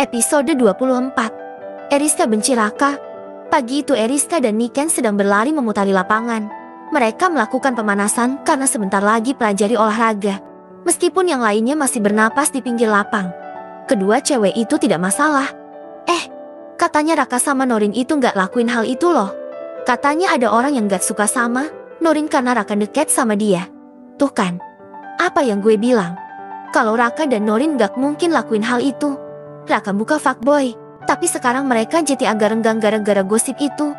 Episode 24. Eriska benci Raka. Pagi itu Eriska dan Niken sedang berlari memutari lapangan. Mereka melakukan pemanasan karena sebentar lagi pelajari olahraga. Meskipun yang lainnya masih bernapas di pinggir lapang. Kedua cewek itu tidak masalah. Katanya Raka sama Norin itu nggak lakuin hal itu loh. Katanya ada orang yang nggak suka sama Norin karena Raka deket sama dia. Tuh kan, apa yang gue bilang? Kalau Raka dan Norin nggak mungkin lakuin hal itu. Raka buka fuckboy, tapi sekarang mereka jadi agak renggang gara-gara gosip itu.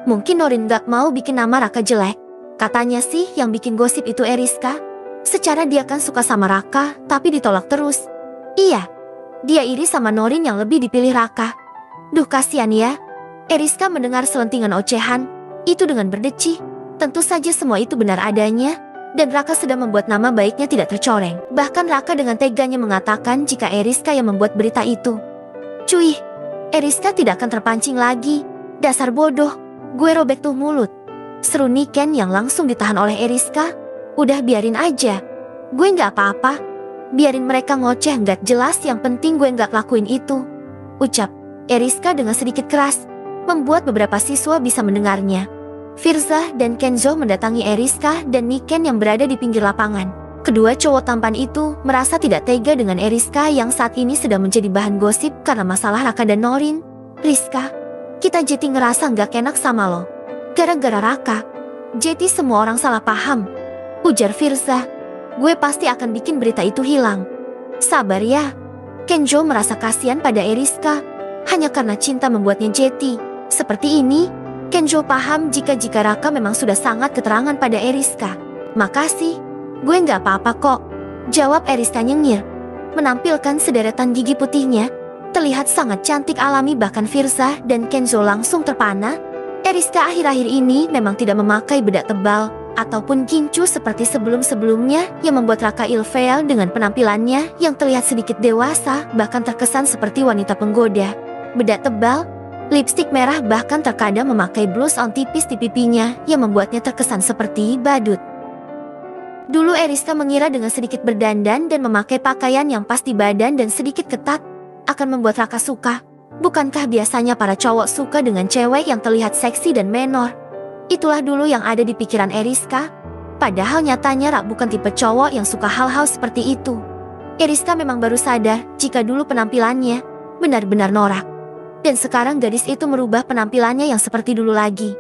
Mungkin Norin gak mau bikin nama Raka jelek. Katanya sih yang bikin gosip itu Eriska. Secara dia kan suka sama Raka, tapi ditolak terus. Iya, dia iri sama Norin yang lebih dipilih Raka. Duh kasihan ya. Eriska mendengar selentingan ocehan itu dengan berdecih. Tentu saja semua itu benar adanya. Dan Raka sedang membuat nama baiknya tidak tercoreng. Bahkan Raka dengan teganya mengatakan jika Eriska yang membuat berita itu. Cuy, Eriska tidak akan terpancing lagi. Dasar bodoh, gue robek tuh mulut. Seru Niken yang langsung ditahan oleh Eriska. Udah biarin aja. Gue gak apa-apa. Biarin mereka ngoceh gak jelas, yang penting gue gak lakuin itu. Ucap Eriska dengan sedikit keras. Membuat beberapa siswa bisa mendengarnya. Firza dan Kenzo mendatangi Eriska dan Niken yang berada di pinggir lapangan. Kedua cowok tampan itu merasa tidak tega dengan Eriska yang saat ini sedang menjadi bahan gosip karena masalah Raka dan Norin. Rizka, kita jadi ngerasa nggak enak sama lo. Gara-gara Raka, jadi semua orang salah paham. Ujar Firza, gue pasti akan bikin berita itu hilang. Sabar ya. Kenzo merasa kasihan pada Eriska, hanya karena cinta membuatnya jeti. Seperti ini. Kenzo paham jika Raka memang sudah sangat keterangan pada Eriska. Makasih, gue nggak apa-apa kok. Jawab Eriska nyengir. Menampilkan sederetan gigi putihnya. Terlihat sangat cantik alami, bahkan Firza dan Kenzo langsung terpana. Eriska akhir-akhir ini memang tidak memakai bedak tebal ataupun gincu seperti sebelum-sebelumnya yang membuat Raka ilfeel dengan penampilannya yang terlihat sedikit dewasa, bahkan terkesan seperti wanita penggoda. Bedak tebal, lipstik merah, bahkan terkadang memakai blush on tipis di pipinya yang membuatnya terkesan seperti badut. Dulu Eriska mengira dengan sedikit berdandan dan memakai pakaian yang pas di badan dan sedikit ketat akan membuat Raka suka. Bukankah biasanya para cowok suka dengan cewek yang terlihat seksi dan menor? Itulah dulu yang ada di pikiran Eriska. Padahal nyatanya Rak bukan tipe cowok yang suka hal-hal seperti itu. Eriska memang baru sadar jika dulu penampilannya benar-benar norak. Dan sekarang gadis itu merubah penampilannya yang seperti dulu lagi.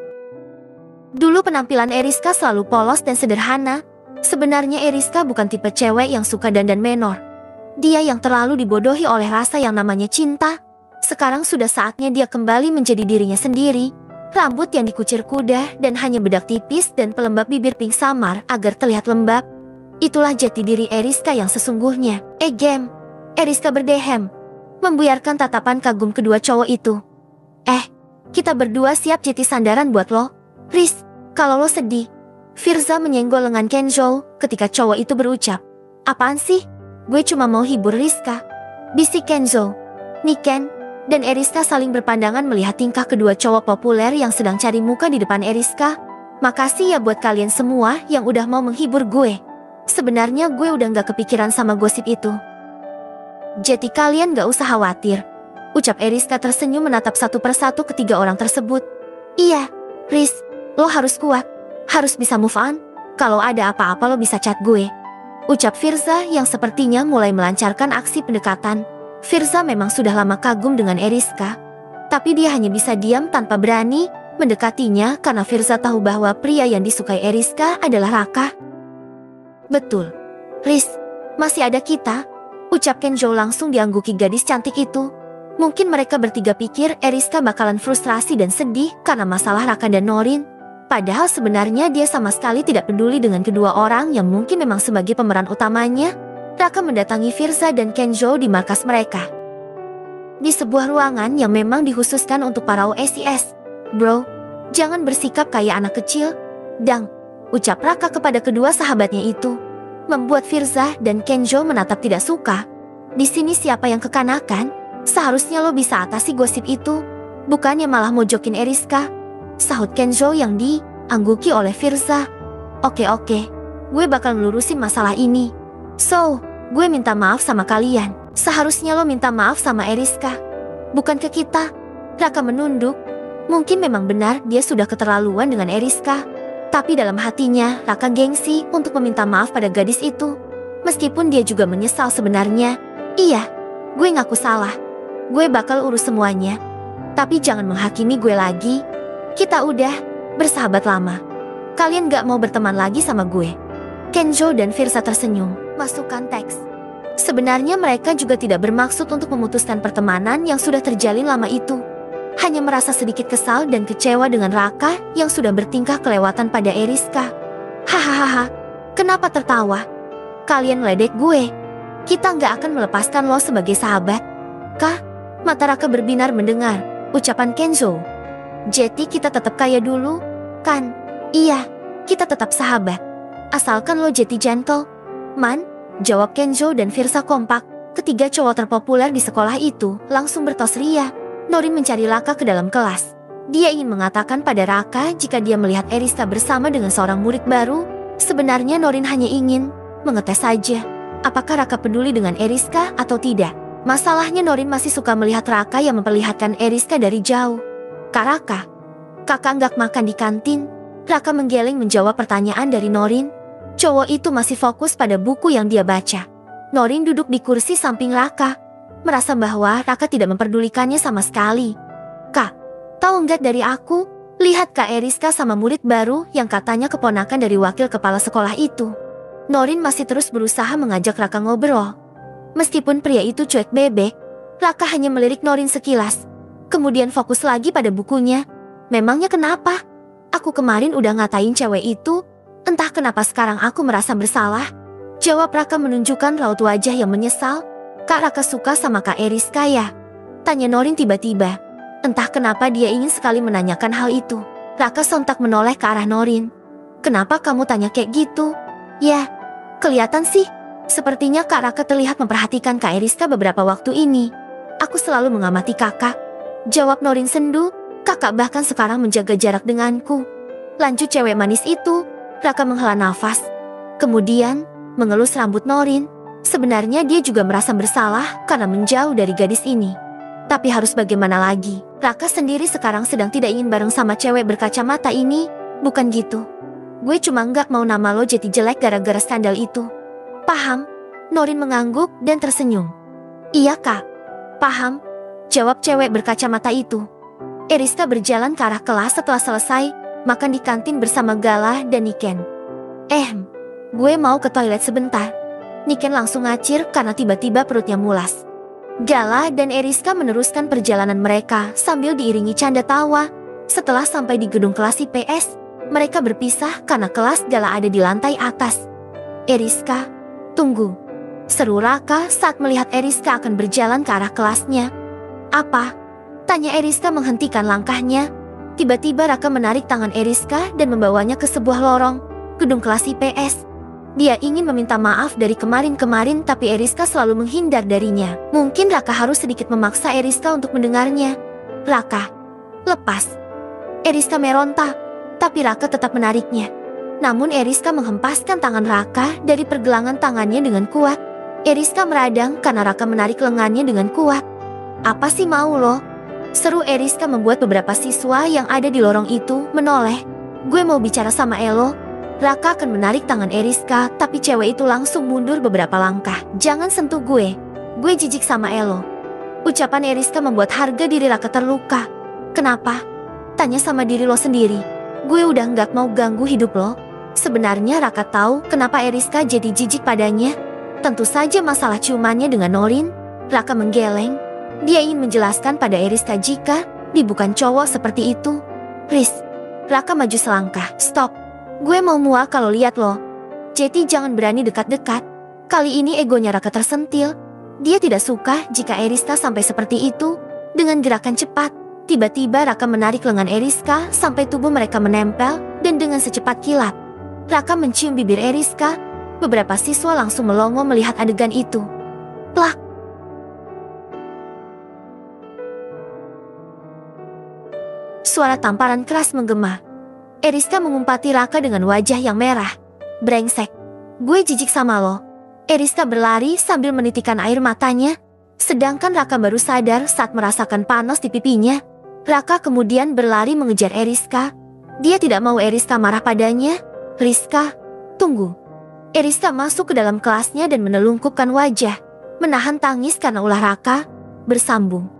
Dulu penampilan Eriska selalu polos dan sederhana. Sebenarnya Eriska bukan tipe cewek yang suka dandan menor. Dia yang terlalu dibodohi oleh rasa yang namanya cinta. Sekarang sudah saatnya dia kembali menjadi dirinya sendiri. Rambut yang dikucir kuda dan hanya bedak tipis dan pelembab bibir pink samar agar terlihat lembab. Itulah jati diri Eriska yang sesungguhnya. Eriska berdehem. Membuyarkan tatapan kagum kedua cowok itu. Kita berdua siap jadi sandaran buat lo. Riz, kalau lo sedih. Firza menyenggol lengan Kenzo ketika cowok itu berucap. Apaan sih? Gue cuma mau hibur Rizka. Bisik Kenzo. Niken dan Eriska saling berpandangan melihat tingkah kedua cowok populer yang sedang cari muka di depan Eriska. Makasih ya buat kalian semua yang udah mau menghibur gue. Sebenarnya gue udah gak kepikiran sama gosip itu. Jadi kalian gak usah khawatir. Ucap Eriska tersenyum menatap satu persatu ketiga orang tersebut. Iya, Riz, lo harus kuat. Harus bisa move on. Kalau ada apa-apa lo bisa chat gue. Ucap Firza yang sepertinya mulai melancarkan aksi pendekatan. Firza memang sudah lama kagum dengan Eriska. Tapi dia hanya bisa diam tanpa berani mendekatinya karena Firza tahu bahwa pria yang disukai Eriska adalah Raka. Betul, Riz, masih ada kita. Ucap Kenzo langsung diangguki gadis cantik itu. Mungkin mereka bertiga pikir Eriska bakalan frustrasi dan sedih karena masalah Raka dan Norin. Padahal sebenarnya dia sama sekali tidak peduli dengan kedua orang yang mungkin memang sebagai pemeran utamanya. Raka mendatangi Firza dan Kenzo di markas mereka. Di sebuah ruangan yang memang dikhususkan untuk para OSIS. Bro, jangan bersikap kayak anak kecil. Dang, ucap Raka kepada kedua sahabatnya itu. Membuat Firza dan Kenzo menatap tidak suka. Di sini siapa yang kekanakan? Seharusnya lo bisa atasi gosip itu. Bukannya malah mojokin Eriska. Sahut Kenzo yang diangguki oleh Firza. Oke, gue bakal ngelurusin masalah ini. So, gue minta maaf sama kalian. Seharusnya lo minta maaf sama Eriska. bukan ke kita. Raka menunduk. Mungkin memang benar dia sudah keterlaluan dengan Eriska. Tapi dalam hatinya, Raka gengsi untuk meminta maaf pada gadis itu. Meskipun dia juga menyesal sebenarnya. Iya, gue ngaku salah. Gue bakal urus semuanya. Tapi jangan menghakimi gue lagi. Kita udah bersahabat lama. Kalian gak mau berteman lagi sama gue. Kenzo dan Firsa tersenyum. Masukkan teks. Sebenarnya mereka juga tidak bermaksud untuk memutuskan pertemanan yang sudah terjalin lama itu. Hanya merasa sedikit kesal dan kecewa dengan Raka yang sudah bertingkah kelewatan pada Eriska. Hahaha, kenapa tertawa? Kalian meledek gue. Kita nggak akan melepaskan lo sebagai sahabat. Kah? Mata Raka berbinar mendengar ucapan Kenzo. Jadi kita tetap kaya dulu, kan? Iya, kita tetap sahabat. Asalkan lo jadi gentle. Man, jawab Kenzo dan Firsa kompak. Ketiga cowok terpopuler di sekolah itu langsung bertos ria. Norin mencari Raka ke dalam kelas. Dia ingin mengatakan pada Raka jika dia melihat Eriska bersama dengan seorang murid baru. Sebenarnya Norin hanya ingin mengetes saja. Apakah Raka peduli dengan Eriska atau tidak? Masalahnya Norin masih suka melihat Raka yang memperlihatkan Eriska dari jauh. Kak Raka, kakak nggak makan di kantin? Raka menggeleng menjawab pertanyaan dari Norin. Cowok itu masih fokus pada buku yang dia baca. Norin duduk di kursi samping Raka. Merasa bahwa Raka tidak memperdulikannya sama sekali. Kak, tahu nggak dari aku? Lihat Kak Eriska sama murid baru yang katanya keponakan dari wakil kepala sekolah itu. Norin masih terus berusaha mengajak Raka ngobrol. Meskipun pria itu cuek bebek, Raka hanya melirik Norin sekilas. Kemudian fokus lagi pada bukunya. Memangnya kenapa? Aku kemarin udah ngatain cewek itu. Entah kenapa sekarang aku merasa bersalah. Jawab Raka menunjukkan raut wajah yang menyesal. Kak Raka suka sama Kak Eriska ya? Tanya Norin tiba-tiba. Entah kenapa dia ingin sekali menanyakan hal itu. Raka sontak menoleh ke arah Norin. Kenapa kamu tanya kayak gitu? Ya, kelihatan sih. Sepertinya Kak Raka terlihat memperhatikan Kak Eriska beberapa waktu ini. Aku selalu mengamati kakak. Jawab Norin sendu. Kakak bahkan sekarang menjaga jarak denganku. Lanjut cewek manis itu. Raka menghela nafas. Kemudian, mengelus rambut Norin. Sebenarnya dia juga merasa bersalah karena menjauh dari gadis ini. Tapi harus bagaimana lagi? Raka sendiri sekarang sedang tidak ingin bareng sama cewek berkacamata ini. Bukan gitu. Gue cuma nggak mau nama lo jadi jelek gara-gara skandal itu. Paham? Norin mengangguk dan tersenyum. Iya kak. Paham? Jawab cewek berkacamata itu. Eriska berjalan ke arah kelas setelah selesai makan di kantin bersama Gala dan Niken. Gue mau ke toilet sebentar. Niken langsung ngacir karena tiba-tiba perutnya mulas. Gala dan Eriska meneruskan perjalanan mereka sambil diiringi canda tawa. Setelah sampai di gedung kelas IPS, mereka berpisah karena kelas Gala ada di lantai atas. Eriska, tunggu. Seru Raka saat melihat Eriska akan berjalan ke arah kelasnya. Apa? Tanya Eriska menghentikan langkahnya. Tiba-tiba Raka menarik tangan Eriska dan membawanya ke sebuah lorong gedung kelas IPS. Dia ingin meminta maaf dari kemarin-kemarin tapi Eriska selalu menghindar darinya. Mungkin Raka harus sedikit memaksa Eriska untuk mendengarnya. Raka, lepas. Eriska meronta, tapi Raka tetap menariknya. Namun Eriska menghempaskan tangan Raka dari pergelangan tangannya dengan kuat. Eriska meradang karena Raka menarik lengannya dengan kuat. Apa sih mau lo? Seru Eriska membuat beberapa siswa yang ada di lorong itu menoleh. Gue mau bicara sama Elo. Raka akan menarik tangan Eriska, tapi cewek itu langsung mundur beberapa langkah. Jangan sentuh gue jijik sama Elo. Ucapan Eriska membuat harga diri Raka terluka. Kenapa? Tanya sama diri lo sendiri. Gue udah nggak mau ganggu hidup lo. Sebenarnya Raka tahu kenapa Eriska jadi jijik padanya. Tentu saja masalah ciumannya dengan Norin. Raka menggeleng. Dia ingin menjelaskan pada Eriska jika dia bukan cowok seperti itu. Riz, Raka maju selangkah. Stop. Gue mau mual kalau lihat lo. Jadi jangan berani dekat-dekat. Kali ini egonya Raka tersentil. Dia tidak suka jika Eriska sampai seperti itu. Dengan gerakan cepat, tiba-tiba Raka menarik lengan Eriska sampai tubuh mereka menempel dan dengan secepat kilat. Raka mencium bibir Eriska. Beberapa siswa langsung melongo melihat adegan itu. Plak. Suara tamparan keras menggema. Eriska mengumpati Raka dengan wajah yang merah. Brengsek. Gue jijik sama lo. Eriska berlari sambil menitikkan air matanya. Sedangkan Raka baru sadar saat merasakan panas di pipinya. Raka kemudian berlari mengejar Eriska. Dia tidak mau Eriska marah padanya. "Rizka, tunggu." Eriska masuk ke dalam kelasnya dan menelungkupkan wajah, menahan tangis karena ulah Raka. Bersambung.